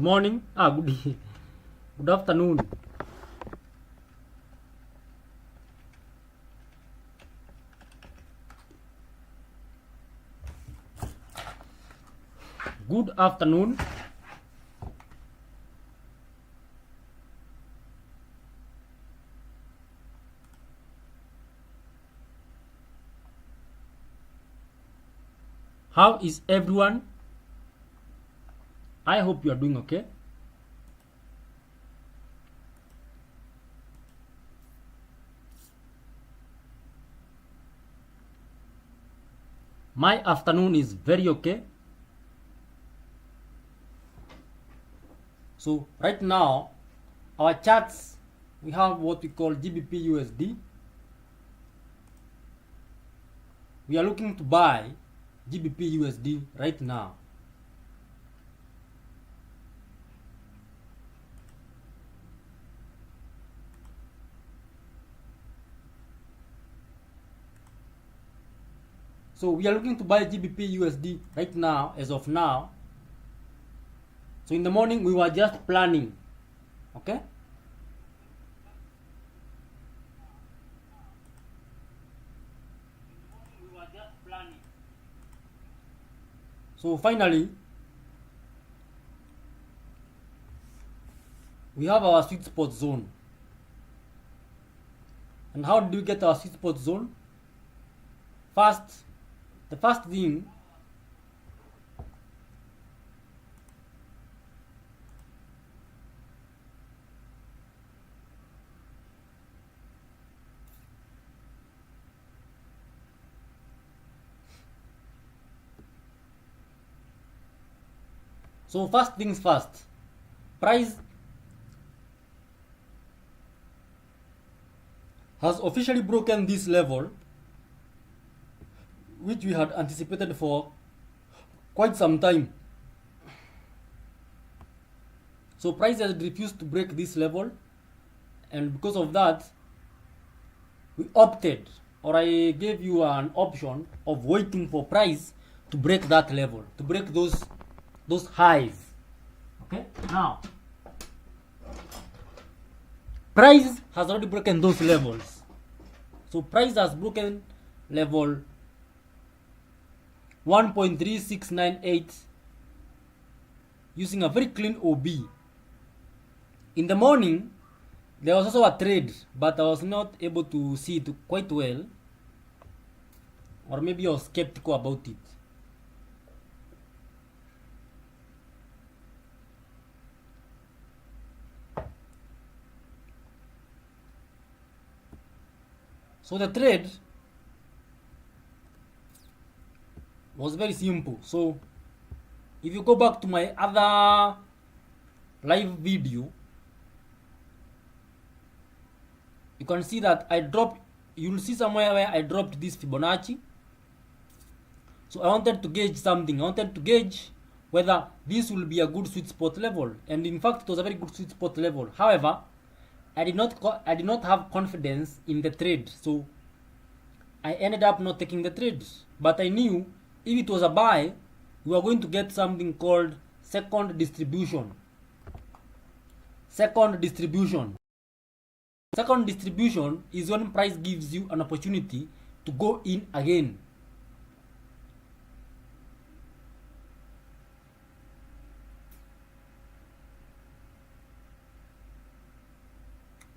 morning. Good afternoon. Good afternoon. How is everyone? I hope you are doing okay. My afternoon is very okay. So right now, our charts, we have what we call GBP USD. We are looking to buy GBP USD right now. So we are looking to buy GBP USD right now, as of now. So in the morning we were just planning, okay? So finally, we have our sweet spot zone. And how do we get our sweet spot zone? The first thing, so first things first, price has officially broken this level, which we had anticipated for quite some time. So price has refused to break this level, and because of that, we opted, or I gave you an option of waiting for price to break that level, to break those highs. Okay, now price has already broken those levels. So price has broken level 1.3698 using a very clean OB. In the morning, there was also a trade, but I was not able to see it quite well, or maybe I was skeptical about it. So the trade was very simple. So if you go back to my other live video, you can see that you'll see somewhere where I dropped this Fibonacci. So I wanted to gauge something. I wanted to gauge whether this will be a good sweet spot level, and in fact it was a very good sweet spot level. However, I did not have confidence in the trade, so I ended up not taking the trade. But I knew if it was a buy, we were going to get something called second distribution. Second distribution is when price gives you an opportunity to go in again.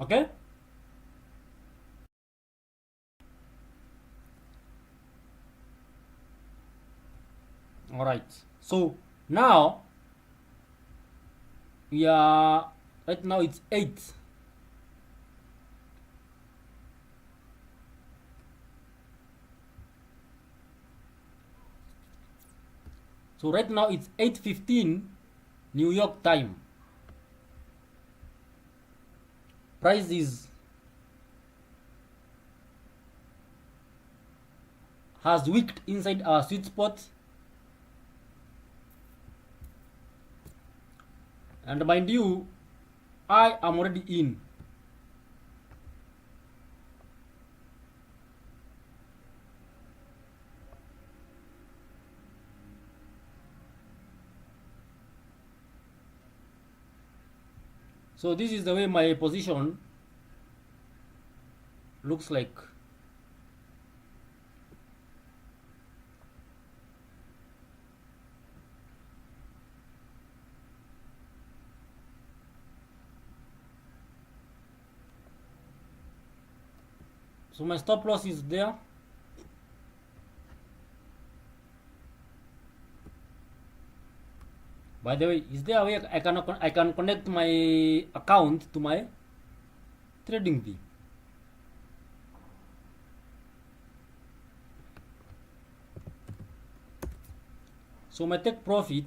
Okay? All right. So now right now it's 8. So right now it's 8:15 New York time. Price has wicked inside our sweet spot, and mind you, I am already in. So this is the way my position looks like. So my stop loss is there. By the way, is there a way I can connect my account to my trading view? So my take profit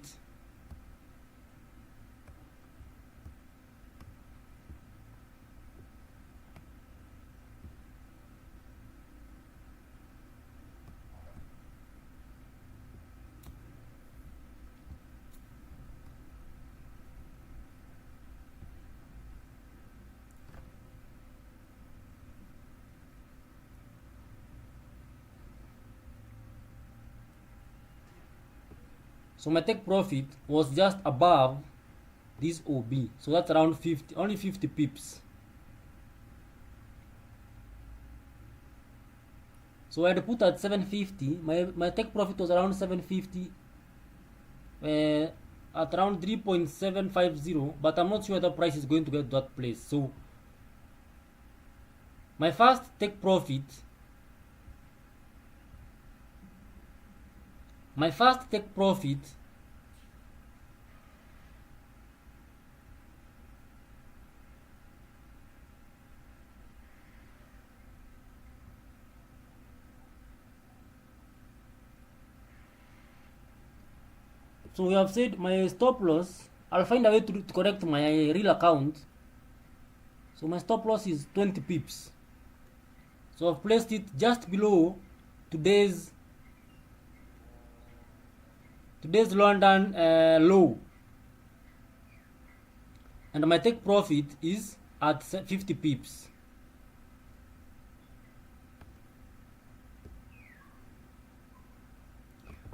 so my take profit was just above this OB, so that's around 50, only 50 pips. So I had to put at 750. My take profit was around 750, at around 3.750, but I'm not sure the price is going to get to that place. So my first take profit, so we have said my stop loss, I'll find a way to correct my real account. So my stop loss is 20 pips. So I've placed it just below today's London low, and my take profit is at 50 pips.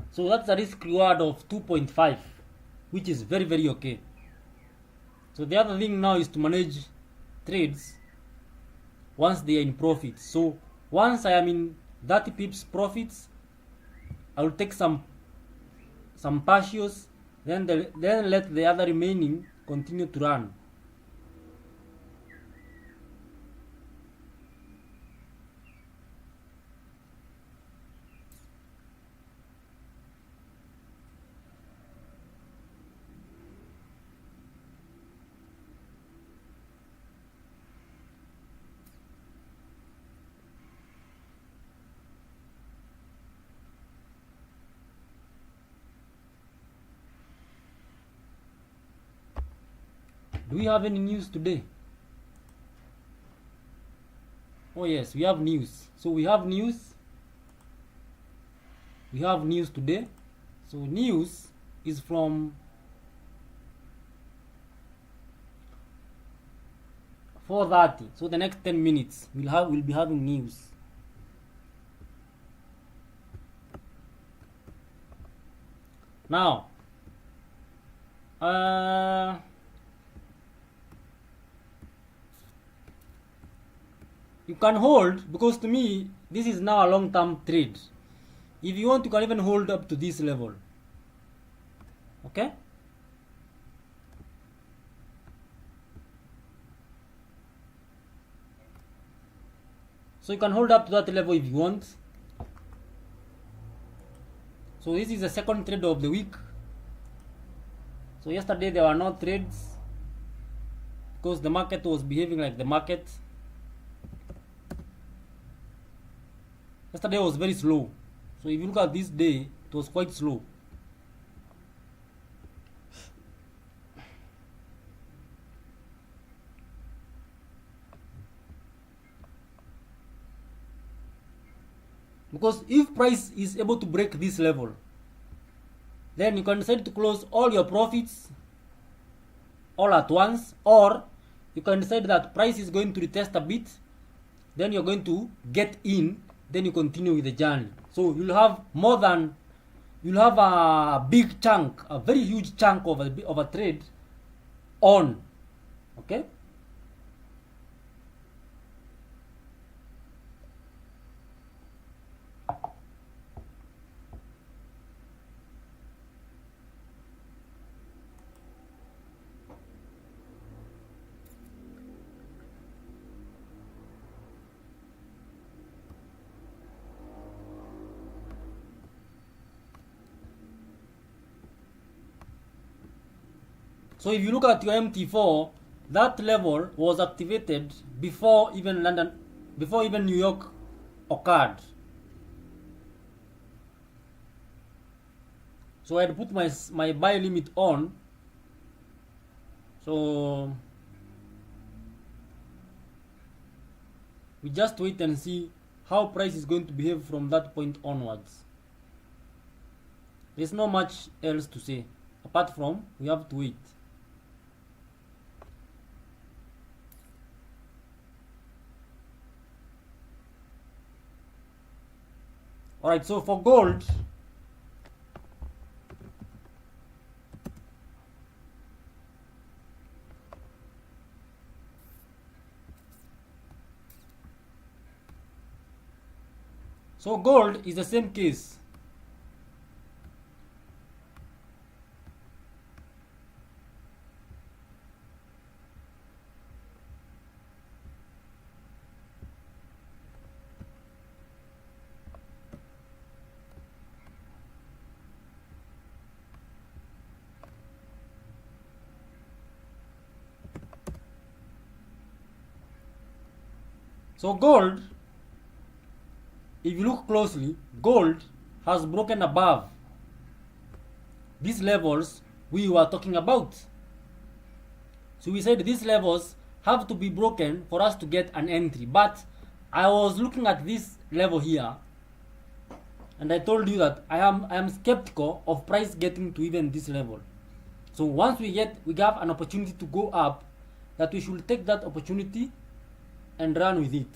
So that's a risk reward of 2.5, which is very, very okay. So the other thing now is to manage trades once they are in profit. So once I am in 30 pips profits, I will take some partials, then let the other remaining continue to run. Do we have any news today? Oh yes, we have news. So we have news today. So news is from 4:30. So the next 10 minutes we'll be having news. Now you can hold, because to me this is now a long-term trade. If you want, you can even hold up to this level. Okay, so you can hold up to that level if you want. So this is the second trade of the week. So yesterday there were no trades because the market was behaving like the market. Yesterday was very slow. So if you look at this day, it was quite slow. Because if price is able to break this level, then you can decide to close all your profits all at once, or you can decide that price is going to retest a bit, then you're going to get in, then you continue with the journey. So you'll have a big chunk, a very huge chunk of a trade on. Okay. So if you look at your MT4, that level was activated before even New York occurred. So I had put my buy limit on. So we just wait and see how price is going to behave from that point onwards. There's not much else to say apart from we have to wait. Alright, so for gold, is the same case. So gold, if you look closely, gold has broken above these levels we were talking about. So we said these levels have to be broken for us to get an entry. But I was looking at this level here, and I told you that I am skeptical of price getting to even this level. So once we have an opportunity to go up, that we should take that opportunity and run with it.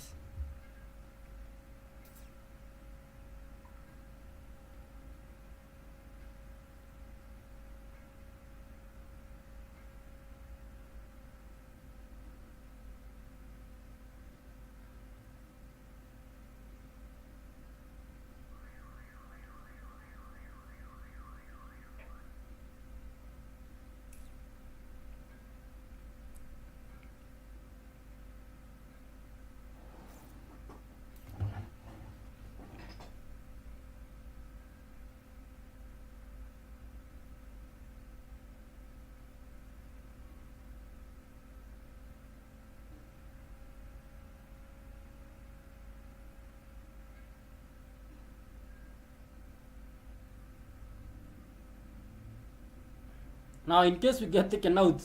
Now, in case we get taken out,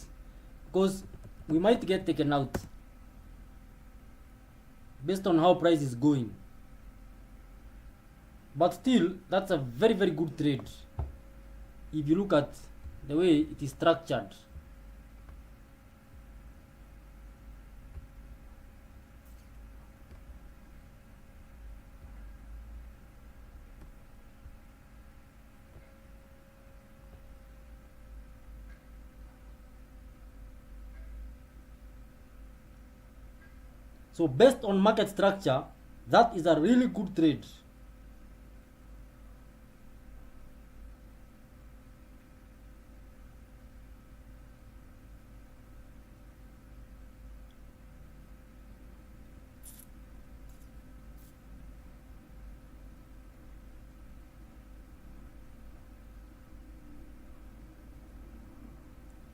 because we might get taken out based on how price is going, but still, that's a very, very good trade if you look at the way it is structured. So based on market structure, that is a really good trade.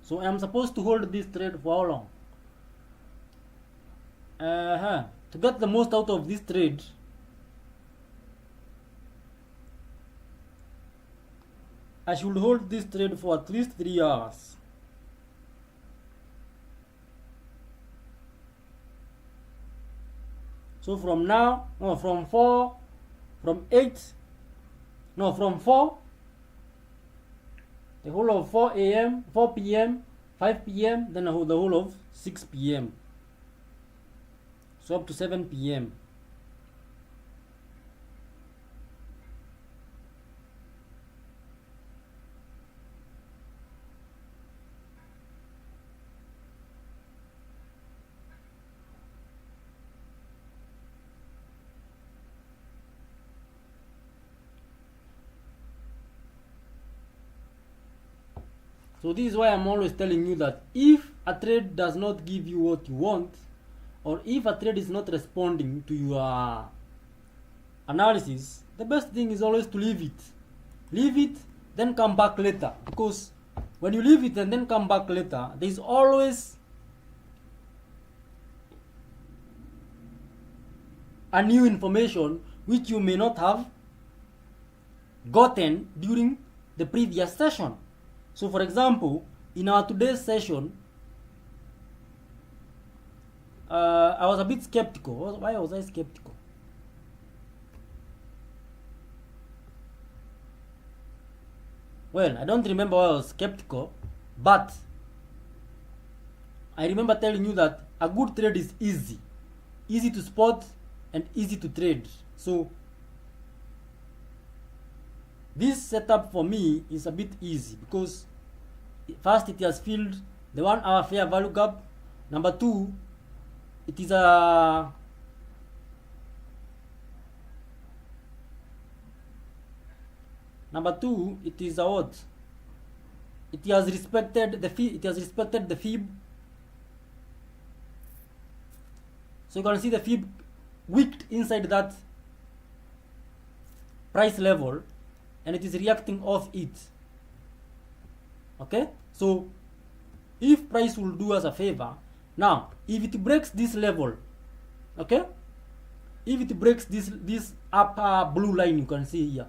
So I am supposed to hold this trade for how long? To get the most out of this trade, I should hold this trade for at least 3 hours. So from 4, the whole of 4 a.m., 4 p.m., 5 p.m., then the whole of 6 p.m. So up to 7 p.m. So this is why I'm always telling you that if a trade does not give you what you want, or if a trade is not responding to your analysis, the best thing is always to leave it. Leave it, then come back later, because when you leave it and then come back later, there is always a new information which you may not have gotten during the previous session. So for example, in our today's session, I was a bit skeptical. Why was I skeptical? Well, I don't remember why I was skeptical, but I remember telling you that a good trade is easy to spot and easy to trade. So this setup for me is a bit easy because first it has filled the 1 hour fair value gap. Number two, it is a what? It has respected the fib. So you can see the fib wicked inside that price level and it is reacting off it. Okay, so if price will do us a favor now, if it breaks this level, okay, if it breaks this upper blue line you can see here,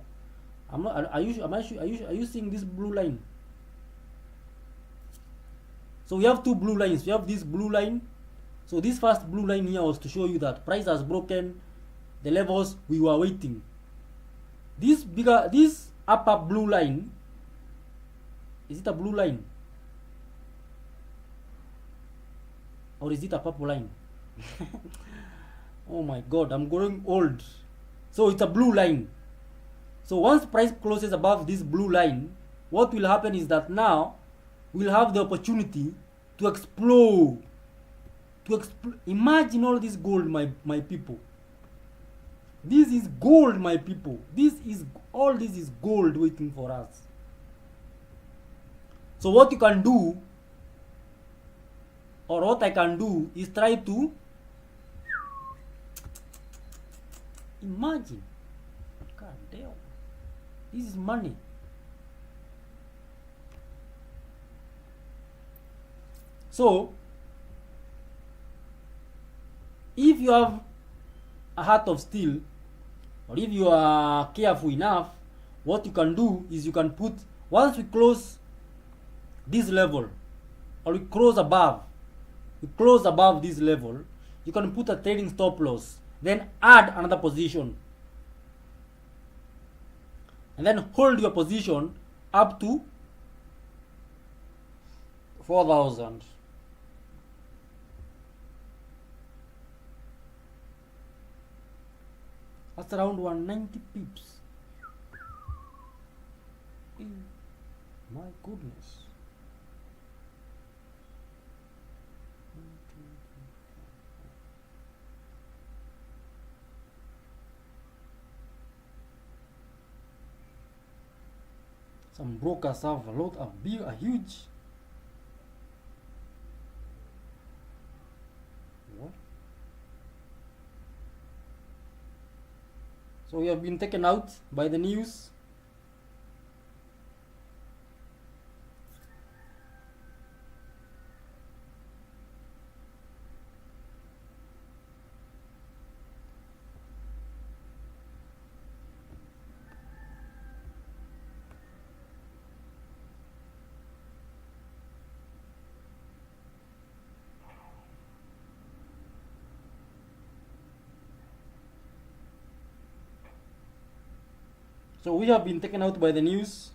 are you seeing this blue line? So we have two blue lines. We have this blue line. So this first blue line here was to show you that price has broken the levels we were waiting. This upper blue line, is it a blue line or is it a purple line? Oh my god, I'm growing old. So it's a blue line. So once price closes above this blue line, what will happen is that now we'll have the opportunity to explode. Imagine all this gold, my people. This is gold, my people. All this is gold waiting for us. So what you can do, or what I can do, is try to imagine. God damn, this is money. So if you have a heart of steel, or if you are careful enough, what you can do is you can put, once we close this level, or we close above this level, you can put a trading stop loss, then add another position, and then hold your position up to 4,000. That's around 190 pips. My goodness. Some brokers have a huge. What? So we have been taken out by the news. So we have been taken out by the news.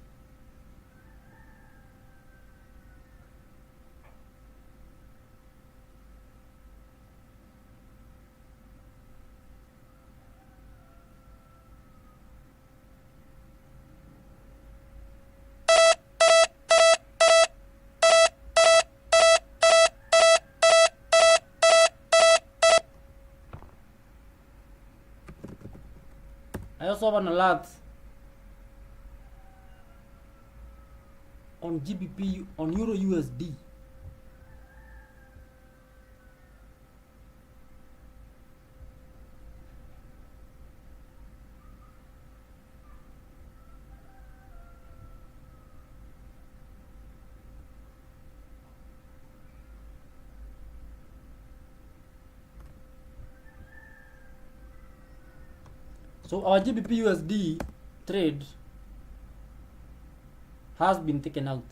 I also have an alert on GBP, on Euro USD. So our GBP USD trade has been taken out.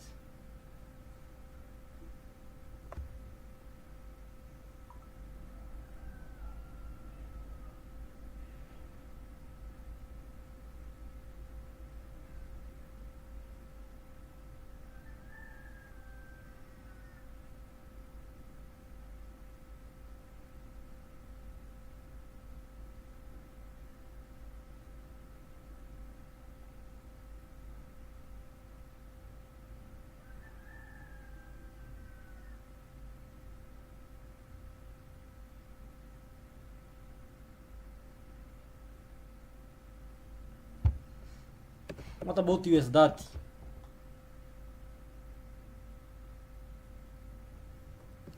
What about USD?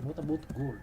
What about gold?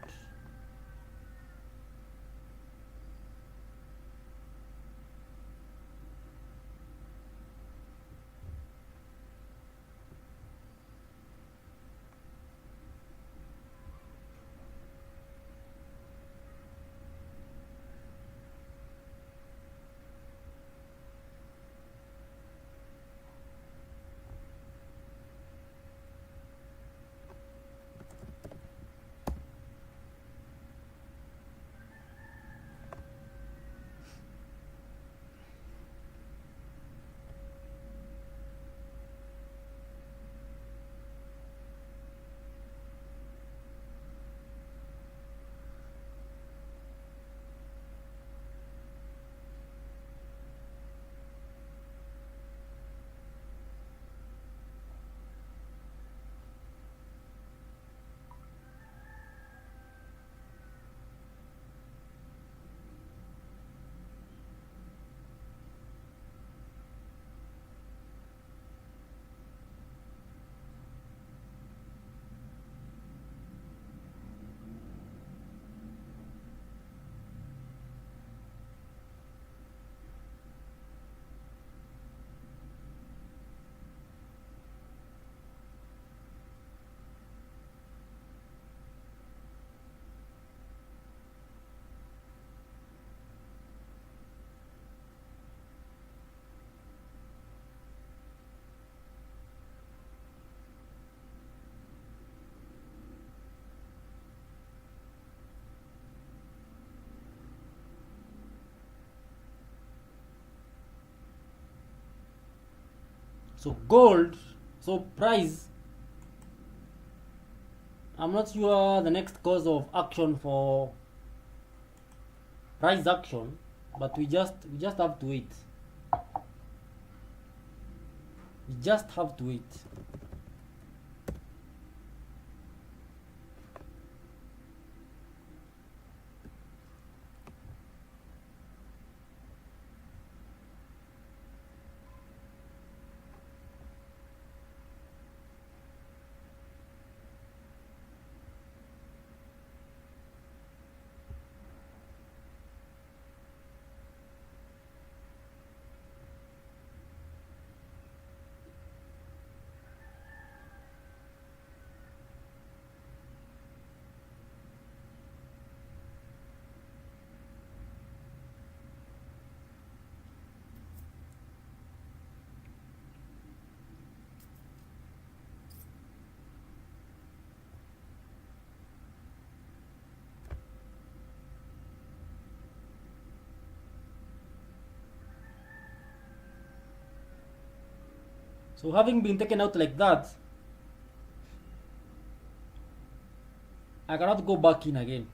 So gold, so price, I'm not sure the next course of action for price action, but we just have to wait. We just have to wait. So having been taken out like that, I cannot go back in again.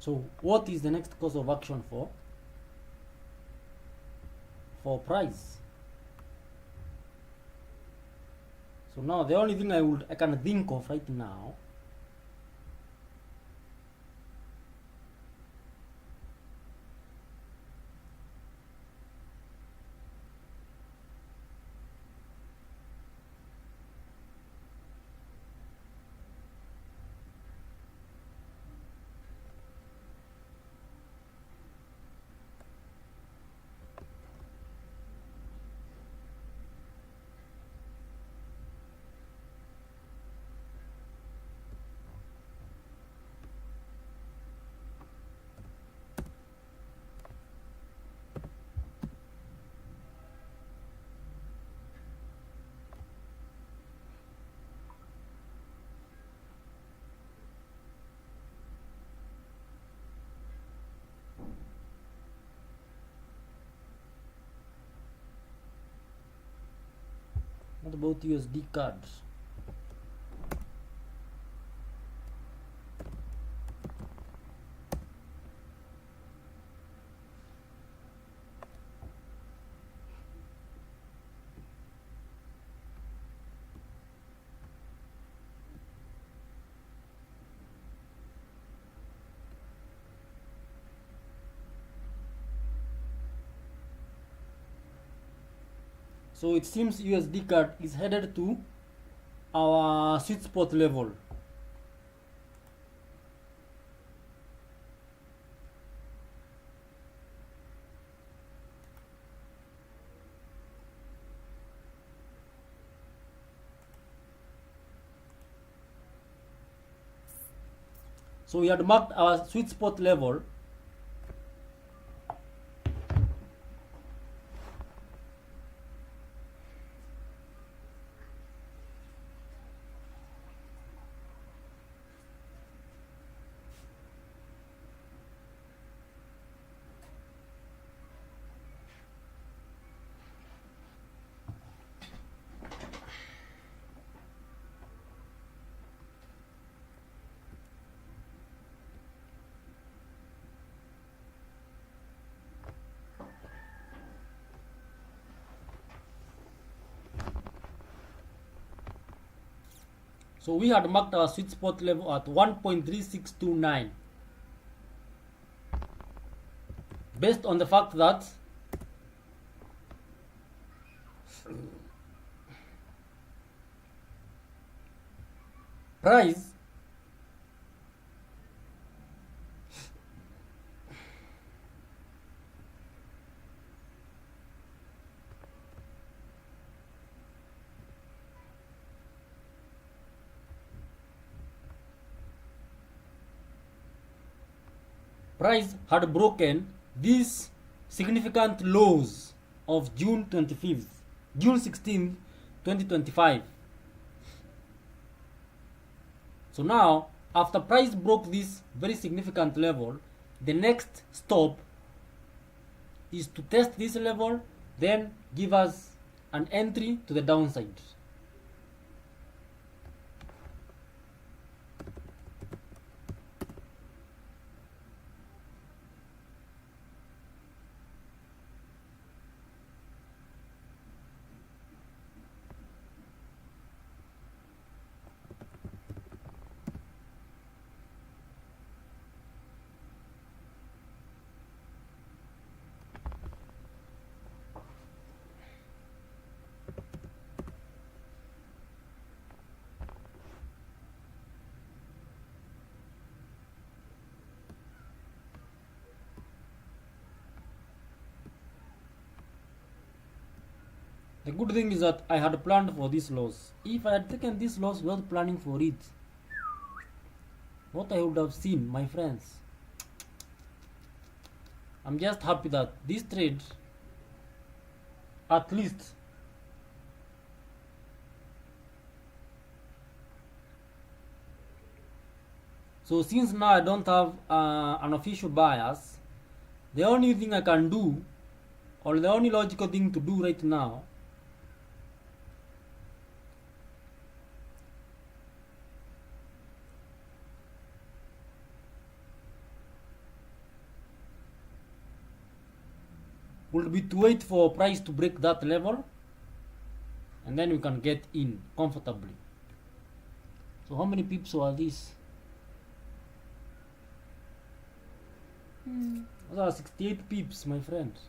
So what is the next course of action for price? So now the only thing I can think of right now what about USD cards? So it seems USD card is headed to our sweet spot level. So we had marked our sweet spot level. So we had marked our sweet spot level at 1.3629 based on the fact that price had broken these significant lows of June 16th, 2025. So now, after price broke this very significant level, the next stop is to test this level, then give us an entry to the downside. The good thing is that I had planned for this loss. If I had taken this loss without planning for it, what I would have seen, my friends. I'm just happy that this trade, at least, so since now I don't have an official bias, the only thing I can do, or the only logical thing to do right now, will be to wait for price to break that level, and then we can get in comfortably. So how many pips were these? Those are 68 pips, my friends.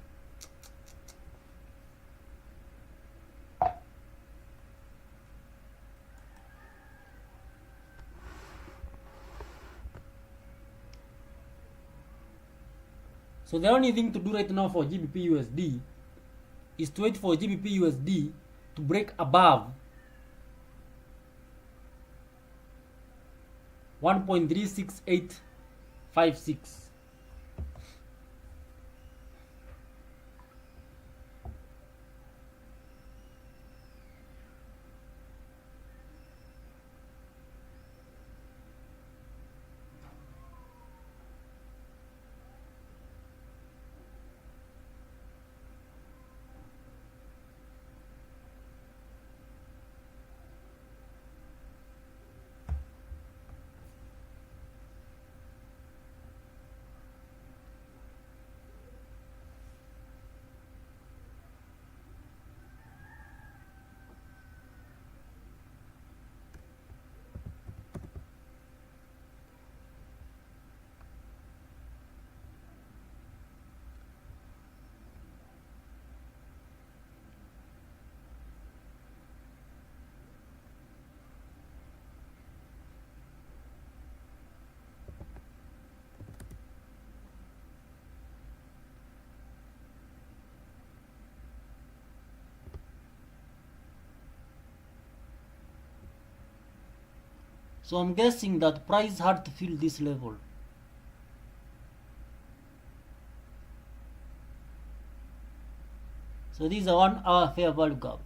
So the only thing to do right now for GBP USD is to wait for GBP USD to break above 1.36856. So I'm guessing that price had to fill this level. So this is a 1 hour fair value gap.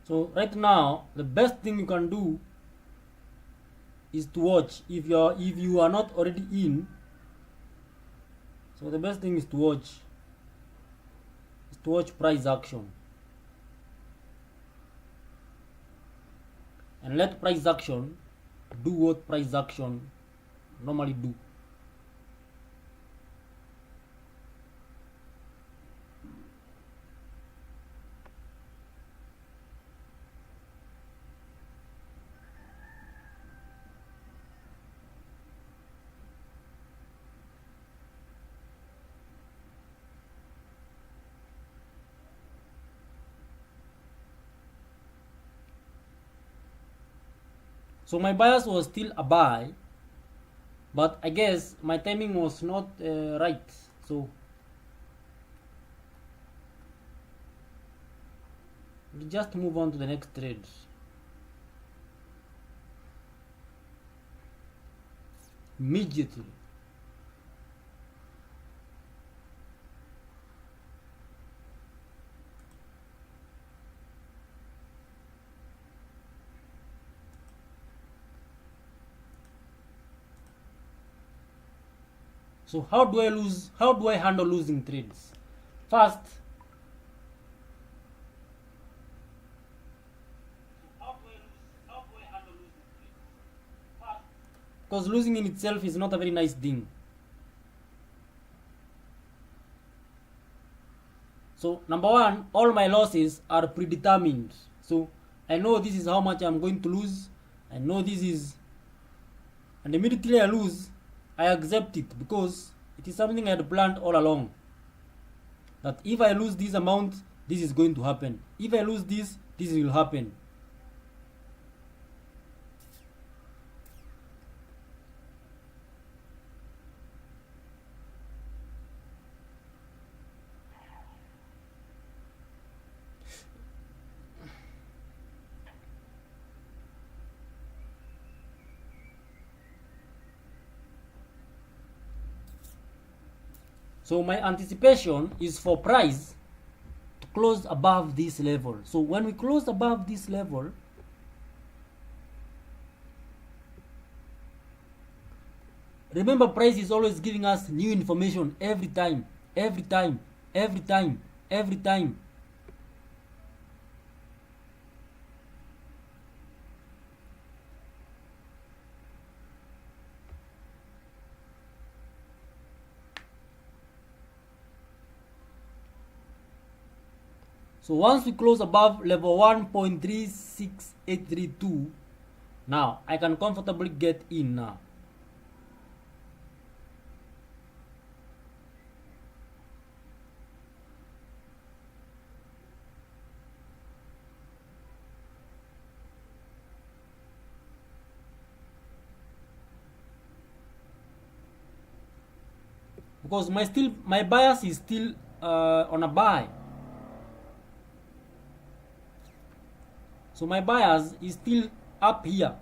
So right now, the best thing you can do is to watch. If you are not already in, so the best thing is to watch price action, and let price action do what price action normally do. So my bias was still a buy, but I guess my timing was not right. So we just move on to the next trade. Immediately. So how do I lose? How do I handle losing trades? First, because losing in itself is not a very nice thing. So number one, all my losses are predetermined. So I know this is how much I'm going to lose. I know this is, and immediately I lose, I accept it because it is something I had planned all along. That if I lose this amount, this is going to happen. If I lose this, this will happen. So my anticipation is for price to close above this level. So when we close above this level, remember price is always giving us new information every time, every time, every time, every time. So once we close above level 1.36832, now I can comfortably get in now. Because my bias is still on a buy. So my bias is still up here.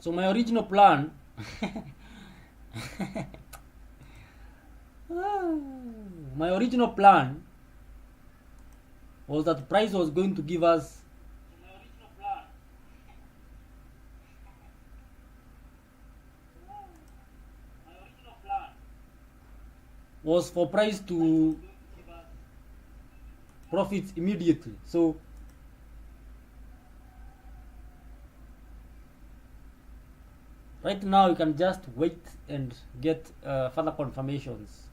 So my original plan my original plan was that Price was going to give us was for Price to profit immediately. So right now you can just wait and get further confirmations.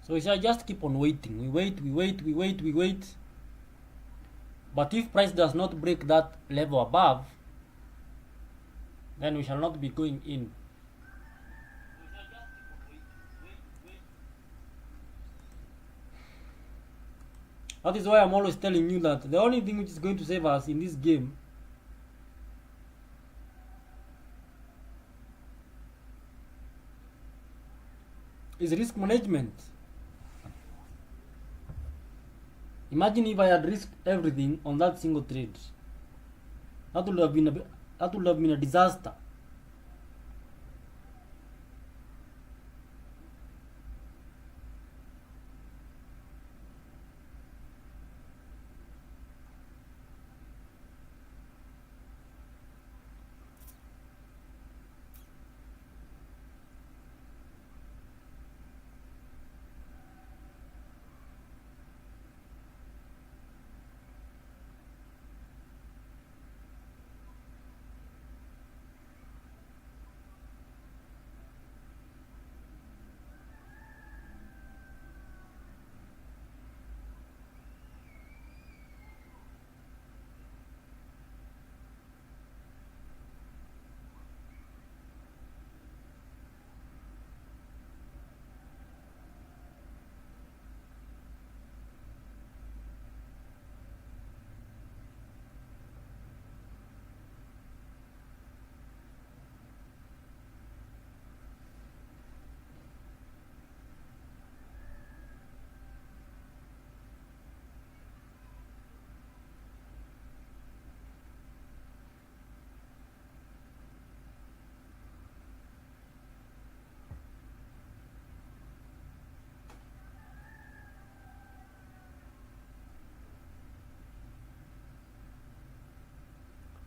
So we shall just keep on waiting. We wait. But if Price does not break that level above, then we shall not be going in. That is why I'm always telling you that the only thing which is going to save us in this game is risk management. Imagine if I had risked everything on that single trade. That would have been a disaster.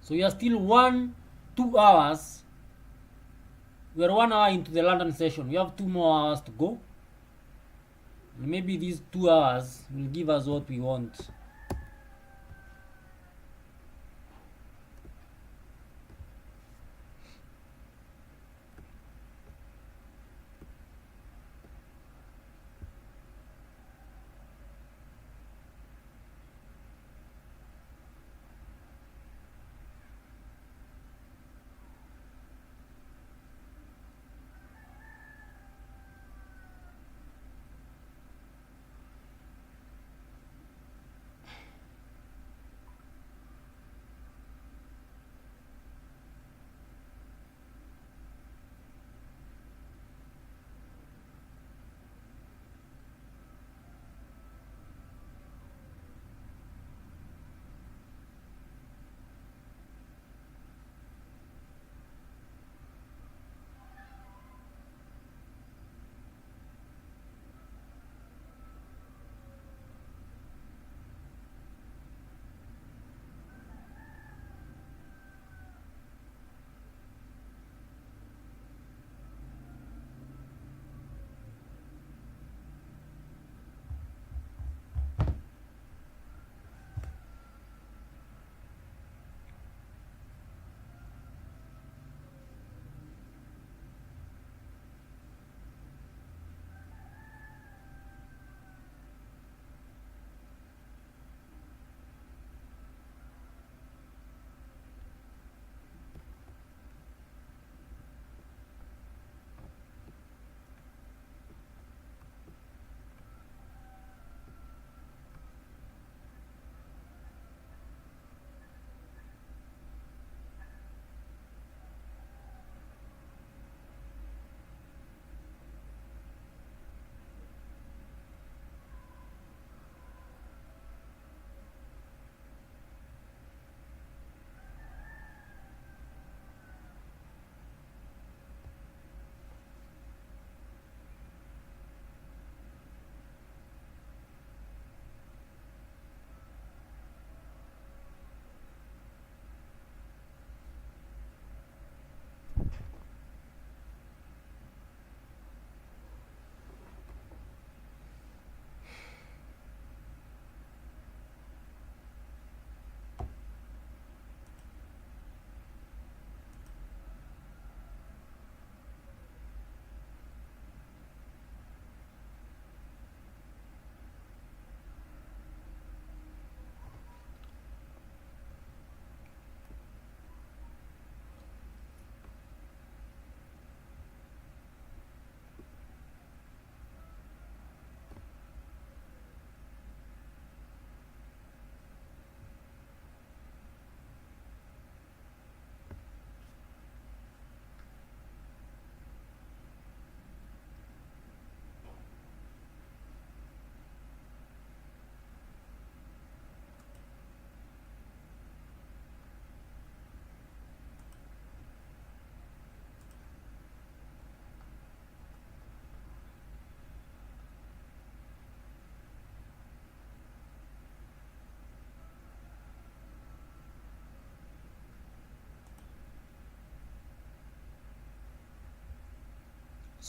So we are still 2 hours. We are 1 hour into the London session. We have 2 more hours to go. And maybe these 2 hours will give us what we want.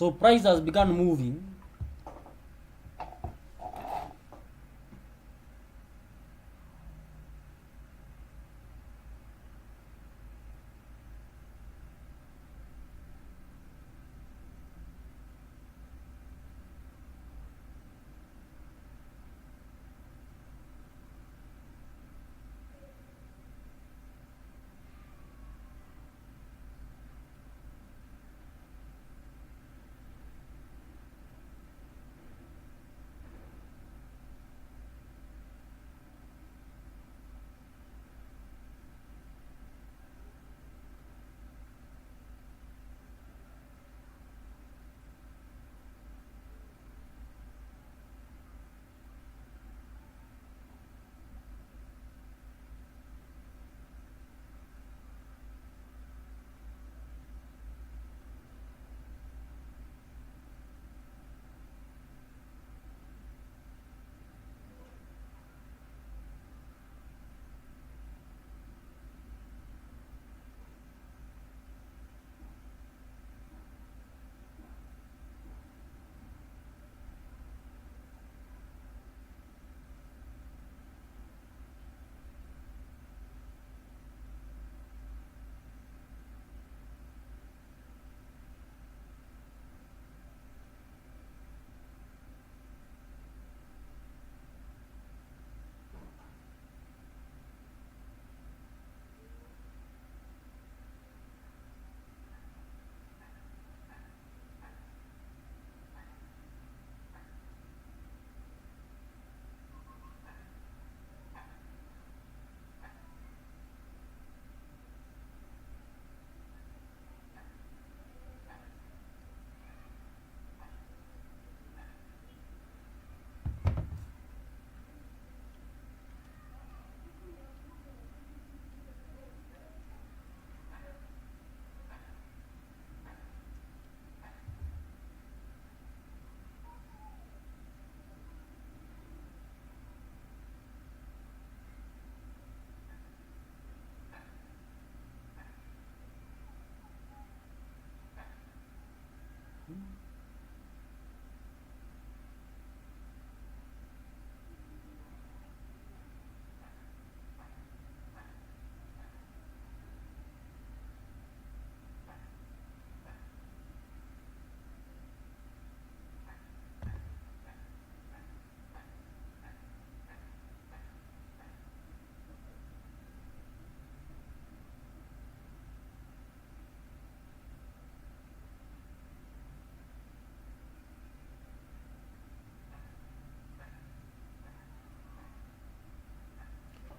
So price has begun moving.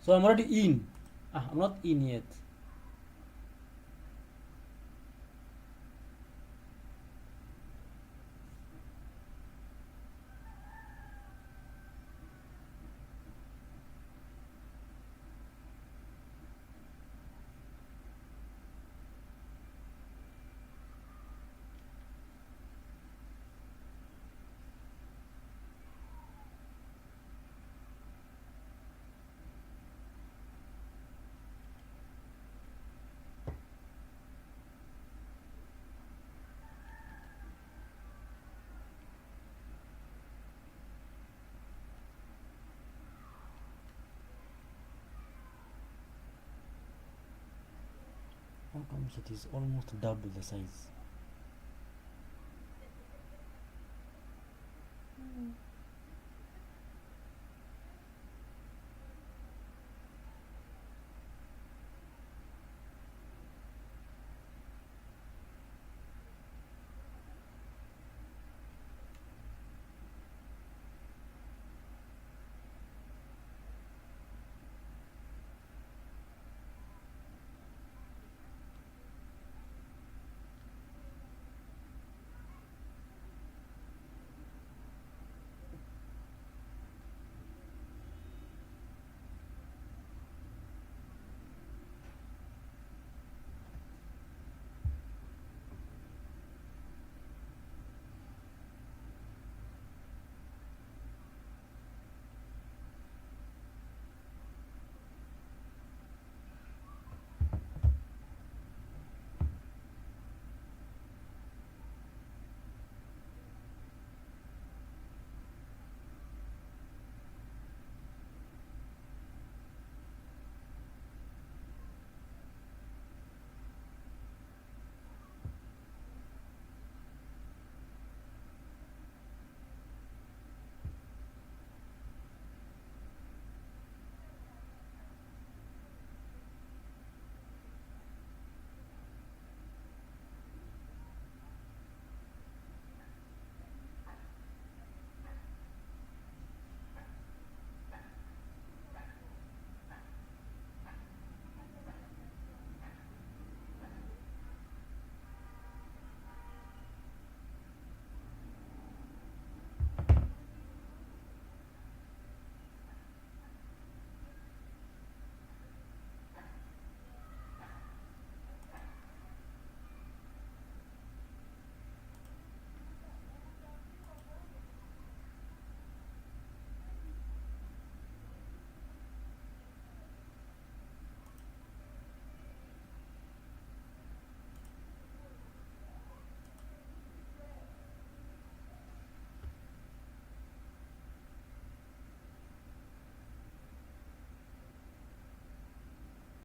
So I'm already in. I'm not in yet. How comes it is almost double the size?